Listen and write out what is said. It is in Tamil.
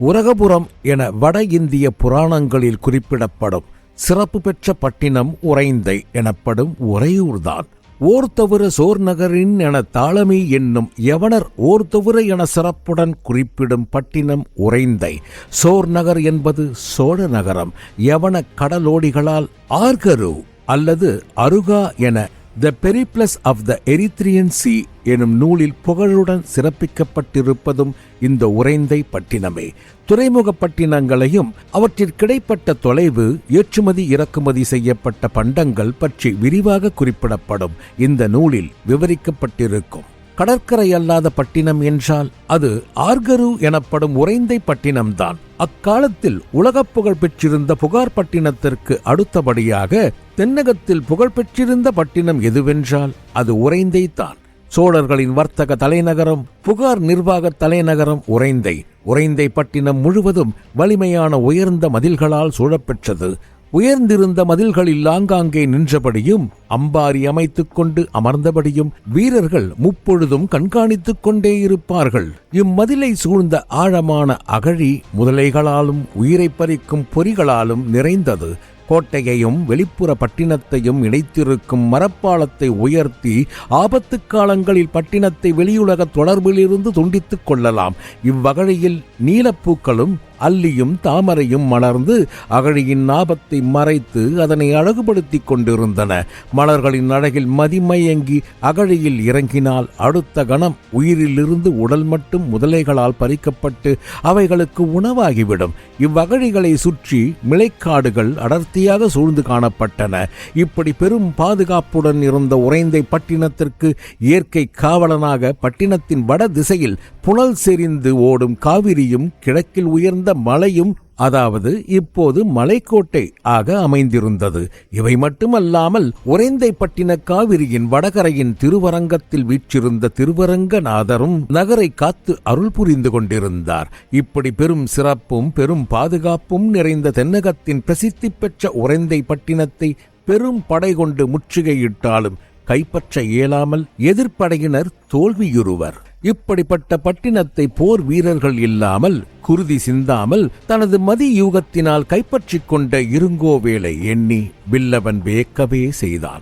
உரகபுரம் என வட இந்திய புராணங்களில் குறிப்பிடப்படும் சிறப்பு பெற்ற பட்டினம் உறைந்தை எனப்படும் உறையூர்தான். ஓர் தவிர சோர் நகரின் என தாளமி என்னும் யவனர் ஓர் தவிர என சிறப்புடன் குறிப்பிடும் பட்டினம் உறைந்தை. சோர் நகர் என்பது சோழ நகரம். யவன கடலோடிகளால் ஆர்கரு அல்லது அருகா என the Periplus of the Erythraean Sea எனும் நூலில் புகழுடன் சிறப்பிக்கப்பட்டிருப்பதும் இந்த உறைந்தை பட்டினமே. துறைமுக பட்டினங்களையும் அவற்றிற்கிடைப்பட்ட தொலைவு, ஏற்றுமதி இறக்குமதி செய்யப்பட்ட பண்டங்கள் பற்றி விரிவாக குறிப்பிடப்படும் இந்த நூலில் விவரிக்கப்பட்டிருக்கும். கடற்கரை அல்லாத பட்டினம் என்றால் அது ஆர்கரு எனப்படும் உறைந்தை பட்டினம்தான். அக்காலத்தில் உலகப் புகழ் பெற்றிருந்த புகார் பட்டினத்திற்கு அடுத்தபடியாக தென்னகத்தில் புகழ் பெற்றிருந்த பட்டினம் எதுவென்றால் அது உறைந்தை தான். சோழர்களின் வர்த்தக தலைநகரம், புகார் நிர்வாக தலைநகரம் உறைந்தை. உறைந்தை பட்டினம் முழுவதும் வலிமையான உயர்ந்த மதில்களால் சூழப்பெற்றது. உயர்ந்திருந்த மதில்களில் ஆங்காங்கே நின்றபடியும் அம்பாரி அமைத்துக் கொண்டு அமர்ந்தபடியும் வீரர்கள் முப்பொழுதும் கண்காணித்துக் கொண்டே இருப்பார்கள். இம்மதிலை சூழ்ந்த ஆழமான அகழி முதலைகளாலும் உயிரை பறிக்கும் பொறிகளாலும் நிறைந்தது. கோட்டையையும் வெளிப்புற பட்டினத்தையும் இணைத்திருக்கும் மரப்பாலத்தை உயர்த்தி ஆபத்து காலங்களில் பட்டினத்தை வெளியுலக தொடர்பிலிருந்து துண்டித்துக் கொள்ளலாம். இவ்வகழியில் நீலப்பூக்களும் அல்லியும் தாமரையும் மலர்ந்து அகழியின் ஆபத்தை மறைத்து அதனை அழகுபடுத்திக் கொண்டிருந்தன. மலர்களின் அழகில் மதிமயங்கி அகழியில் இறங்கினால் அடுத்த கணம் உயிரிலிருந்து உடல் மட்டும் முதலைகளால் பறிக்கப்பட்டு அவைகளுக்கு உணவாகிவிடும். இவ்வகழிகளை சுற்றி மிளைக்காடுகள் அடர்த்தியாக சூழ்ந்து காணப்பட்டன. இப்படி பெரும் பாதுகாப்புடன் இருந்த உறைந்தை பட்டினத்திற்கு இயற்கை காவலனாக பட்டினத்தின் வட திசையில் புனல் செறிந்து ஓடும் காவிரியும் கிழக்கில் உயர்ந்த மலையும், அதாவது இப்போது மலைக்கோட்டை ஆக அமைந்திருந்தது. இவை மட்டுமல்லாமல் உறைந்தை பட்டின காவிரியின் வடகரையின் திருவரங்கத்தில் வீற்றிருந்த திருவரங்கநாதரும் நகரை காத்து அருள் புரிந்து கொண்டிருந்தார். இப்படி பெரும் சிறப்பும் பெரும் பாதுகாப்பும் நிறைந்த தென்னகத்தின் பிரசித்தி பெற்ற உறைந்தை பட்டினத்தை பெரும் படை கொண்டு முற்றுகையிட்டாலும் கைப்பற்ற இயலாமல் எதிர்ப்படையினர் தோல்வியுறுவர். இப்படிப்பட்ட பட்டினத்தை போர் வீரர்கள் இல்லாமல், குருதி சிந்தாமல் தனது மதியூகத்தினால் கைப்பற்றிக் கொண்ட இருங்கோவேளை எண்ணி வில்லவன் வியக்கவே செய்தான்.